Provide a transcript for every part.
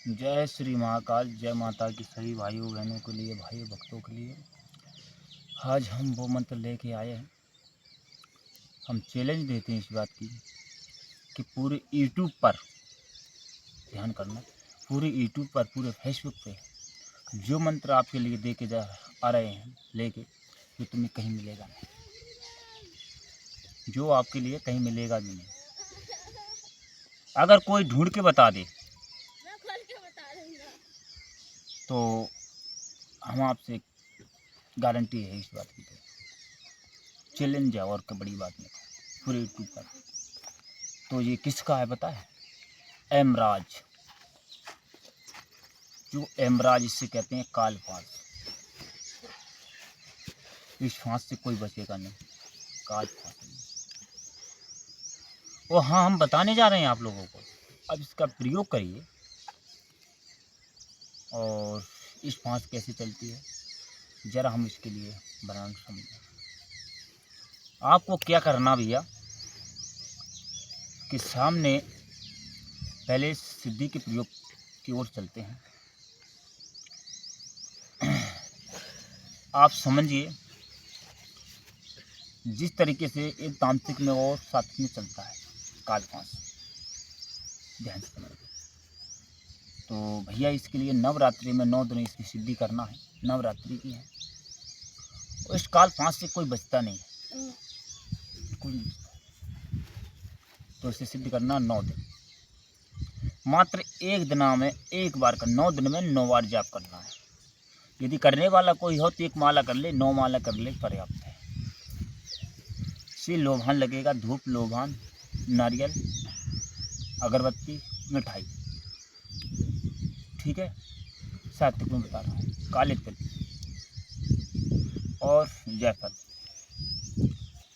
जय श्री महाकाल, जय माता की सभी भाइयों बहनों के लिए, भाई भक्तों के लिए। आज हम वो मंत्र लेके आए हैं। हम चैलेंज देते हैं इस बात की कि पूरे यूट्यूब पर ध्यान करना, पूरे यूट्यूब पर, पूरे फेसबुक पे जो मंत्र आपके लिए दे के जा आ रहे हैं लेके, जो तुम्हें कहीं मिलेगा नहीं, जो आपके लिए कहीं मिलेगा भी नहीं। अगर कोई ढूंढ के बता दे तो हम आपसे गारंटी है इस बात की, तो चैलेंज है और क्या बड़ी बात नहीं पूरे यूट्यूब पर। तो ये किसका है पता है? एमराज। जो एमराज इससे कहते हैं काल फांस। इस फांस से कोई बचेगा नहीं, काल फांस। वो हाँ, हम बताने जा रहे हैं आप लोगों को। अब इसका प्रयोग करिए और इस फांस कैसे चलती है ज़रा हम इसके लिए बनाना समझें। आपको क्या करना भैया कि सामने पहले सिद्धि के प्रयोग की ओर चलते हैं। आप समझिए जिस तरीके से एक तांत्रिक में और सात्विक में चलता है काल फांस, ध्यान से समझिए। तो भैया इसके लिए नवरात्रि में 9 दिन इसकी सिद्धि करना है, नवरात्रि की है। और इस काल फांस से कोई बचता नहीं है, कोई नहीं बचता। तो इसे सिद्ध करना 9 दिन, मात्र एक दिना में एक बार का, 9 दिन में 9 बार जाप करना है। यदि करने वाला कोई हो तो 1 माला कर ले, 9 माला कर ले, पर्याप्त है। से लोभान लगेगा, धूप, लोभान, नारियल, अगरबत्ती, मिठाई, ठीक है। सात्विक में बता रहा हूँ, काले तिल और जायफल।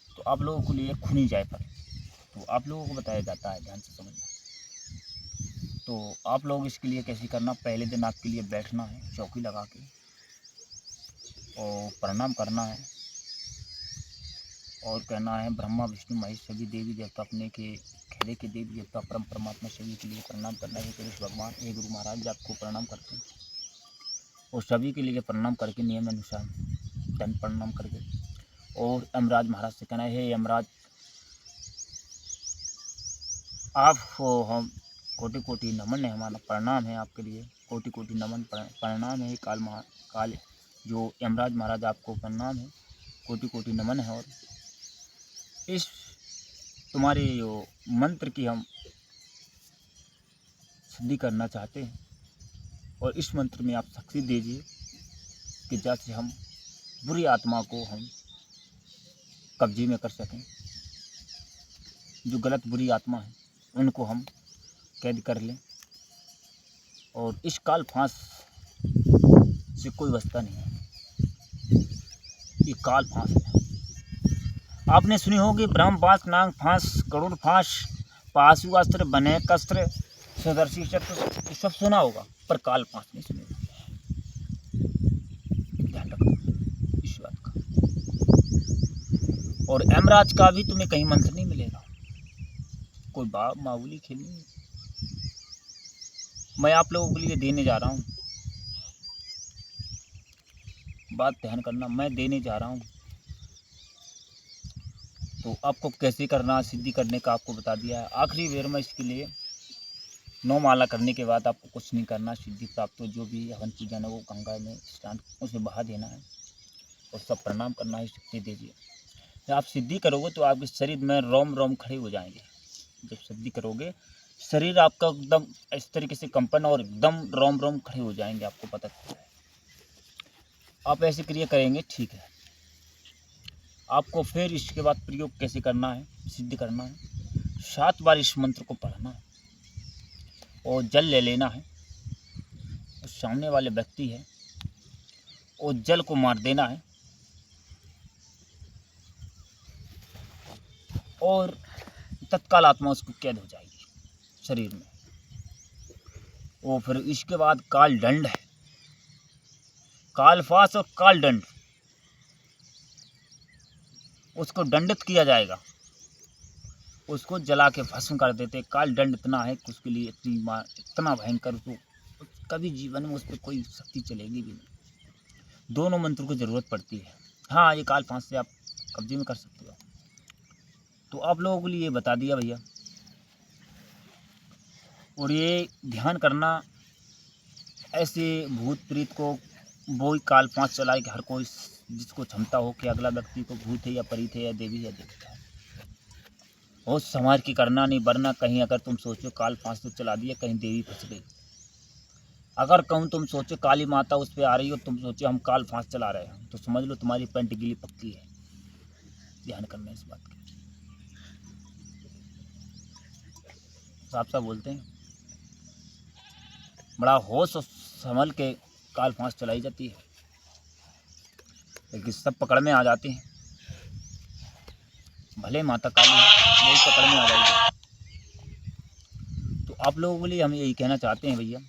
तो आप लोगों के लिए खूनी जायफल तो आप लोगों को बताया जाता है, ध्यान से समझना। तो आप लोग इसके लिए कैसे करना, पहले दिन आपके लिए बैठना है चौकी लगा के और प्रणाम करना है और कहना है ब्रह्मा विष्णु महेश सभी देवी देवता, अपने के खेरे के देवी देवता, परम परमात्मा सभी के लिए प्रणाम करना है। कृष्ण भगवान, हे गुरु महाराज जी आपको प्रणाम करते हैं और सभी के लिए प्रणाम करके नियम अनुसार दंड प्रणाम करके और यमराज महाराज से कहना है, हे यमराज आप हो, हम कोटि कोटि नमन है, हमारा प्रणाम है आपके लिए, कोटि कोटि नमन प्रणाम है। काल जो यमराज महाराज आपको प्रणाम है, कोटि कोटि नमन है। और इस तुम्हारे जो मंत्र की हम सिद्धि करना चाहते हैं और इस मंत्र में आप शक्ति दीजिए कि जैसे हम बुरी आत्मा को हम कब्जे में कर सकें, जो गलत बुरी आत्मा है उनको हम कैद कर लें और इस काल फांस से कोई बचता नहीं है। ये काल फांस है। आपने सुनी होगी ब्रह्म फांस, नाग फांस, गरुड़ फांस, पाशु अस्त्र, बने कस्त्र, सदर्शी चक्र, सब सुना होगा, पर काल फांस नहीं सुनी होगी। ध्यान रखना इस बात का। और यमराज का भी तुम्हें कहीं मंत्र नहीं मिलेगा, कोई मामूली खेल नहीं। मैं आप लोगों के लिए देने जा रहा हूँ, बात ध्यान करना, मैं देने जा रहा हूँ। तो आपको कैसे करना, सिद्धि करने का आपको बता दिया है। आखिरी बेर में इसके लिए 9 माला करने के बाद आपको कुछ नहीं करना, सिद्धि प्राप्त हो, जो भी हवन पूजन है वो गंगा में स्नान उसे बहा देना है और सब प्रणाम करना है, शक्ति दीजिए। जब आप सिद्धि करोगे तो आपके शरीर में रोम रोम खड़े हो जाएंगे। जब सिद्धि करोगे शरीर आपका एकदम इस तरीके से कंपन और एकदम रोम रोम खड़े हो जाएंगे, आपको पता चलता है। आप ऐसे क्रिया करेंगे, ठीक है। आपको फिर इसके बाद प्रयोग कैसे करना है, सिद्ध करना है। 7 बार इस मंत्र को पढ़ना है और जल ले लेना है। सामने वाले व्यक्ति है और जल को मार देना है और तत्काल आत्मा उसको कैद हो जाएगी शरीर में। और फिर इसके बाद काल दंड है, कालफास और काल दंड, उसको दंडित किया जाएगा, उसको जला के भस्म कर देते। काल दंड इतना है कि उसके लिए इतना भयंकर, कभी जीवन में उस पर कोई शक्ति चलेगी भी नहीं। दोनों मंत्रों की ज़रूरत पड़ती है। हाँ, ये काल फांस से आप कब्जे में कर सकते हो। तो आप लोगों के लिए ये बता दिया भैया। और ये ध्यान करना, ऐसे भूत प्रेत को वो काल फांस चलाए कि हर कोई जिसको क्षमता हो कि अगला व्यक्ति को भूत है या प्रेत है या देवी है देवता है, बहुत संभाल के करना, नहीं वरना कहीं अगर तुम सोचो काल फांस तो चला दिया, कहीं देवी फंस गई। अगर कहूँ तुम सोचो काली माता उस पर आ रही हो, तुम सोचो हम काल फांस चला रहे हैं, तो समझ लो तुम्हारी पेंट गीली पक्की है। ध्यान करना इस बात का। साफ साफ बोलते हैं, बड़ा होश और संभल के काल फांस चलाई जाती है, लेकिन सब पकड़ में आ जाते हैं। भले माता काली है, वो पकड़ में आ जाएगी। तो आप लोगों के लिए हम यही कहना चाहते हैं भैया,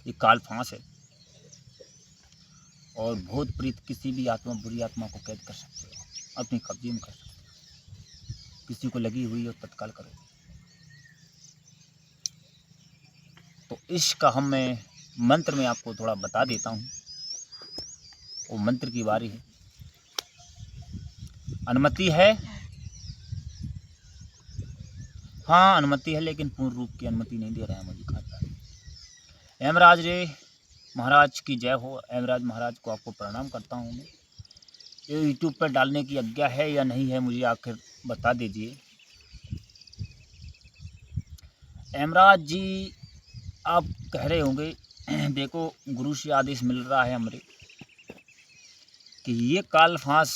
ये काल फांस है और भूत प्रेत किसी भी आत्मा, बुरी आत्मा को कैद कर सकते हो, अपने कब्जे में कर सकते हो। किसी को लगी हुई हो तत्काल करो। तो इसका मैं मंत्र में आपको थोड़ा बता देता हूँ। वो मंत्र की बारी है। अनुमति है, हाँ अनुमति है, लेकिन पूर्ण रूप की अनुमति नहीं दे रहे हैं मुझे खासदार। हेमराज रे महाराज की जय हो। हेमराज महाराज को आपको प्रणाम करता हूँ मैं। ये यूट्यूब पर डालने की आज्ञा है या नहीं है, मुझे आखिर बता दीजिए। हेमराज जी, आप कह रहे होंगे देखो गुरु से आदेश मिल रहा है हमारे कि ये काल फांस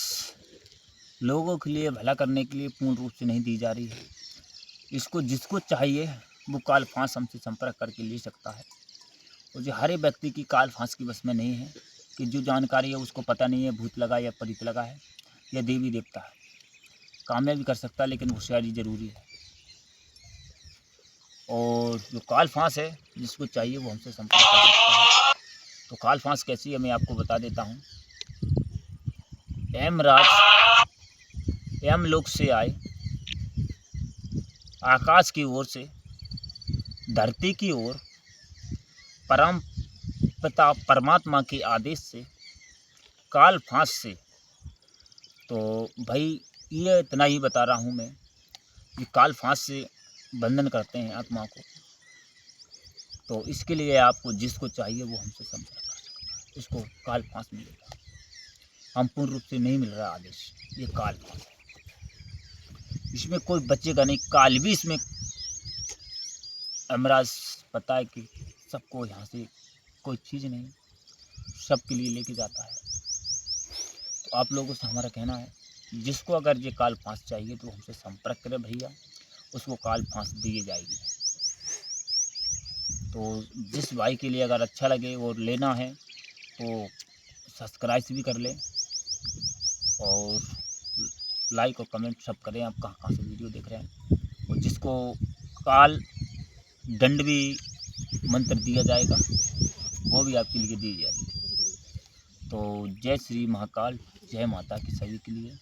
लोगों के लिए भला करने के लिए पूर्ण रूप से नहीं दी जा रही है। इसको जिसको चाहिए वो काल फांस हमसे संपर्क करके ले सकता है। और जो हर एक व्यक्ति की काल फांस की बस में नहीं है, कि जो जानकारी है उसको पता नहीं है भूत लगा या प्रेत लगा है या देवी देवता है। कामयाब भी कर सकता है, लेकिन होशियारी ज़रूरी है। और जो काल फांस है जिसको चाहिए वो हमसे संपर्क कर सकता है। तो काल फांस कैसी है मैं आपको बता देता हूँ। हेमराज यमलोक से आए, आकाश की ओर से धरती की ओर परम पिता परमात्मा के आदेश से काल फांस से, तो भाई ये इतना ही बता रहा हूँ मैं कि काल फांस से बंधन करते हैं आत्मा को। तो इसके लिए आपको जिसको चाहिए वो हमसे संपर्क कर सकता है। इसको काल फांस मिलेगा, हम पूर्ण रूप से नहीं मिल रहा आदेश, ये काल फांस है। इसमें कोई बचेगा नहीं, काल भी इसमें अमराज पता है कि सबको यहाँ से कोई चीज़ नहीं, सबके लिए लेके जाता है। तो आप लोगों से हमारा कहना है, जिसको अगर ये काल फांस चाहिए तो हमसे संपर्क करें भैया, उसको काल फांस दी जाएगी। तो जिस भाई के लिए अगर अच्छा लगे और लेना है तो सब्सक्राइब भी कर लें और लाइक और कमेंट सब करें। आप कहाँ कहाँ से वीडियो देख रहे हैं। और जिसको काल दंड भी मंत्र दिया जाएगा वो भी आपके लिए दी जाएगी। तो जय श्री महाकाल, जय माता की सभी के लिए।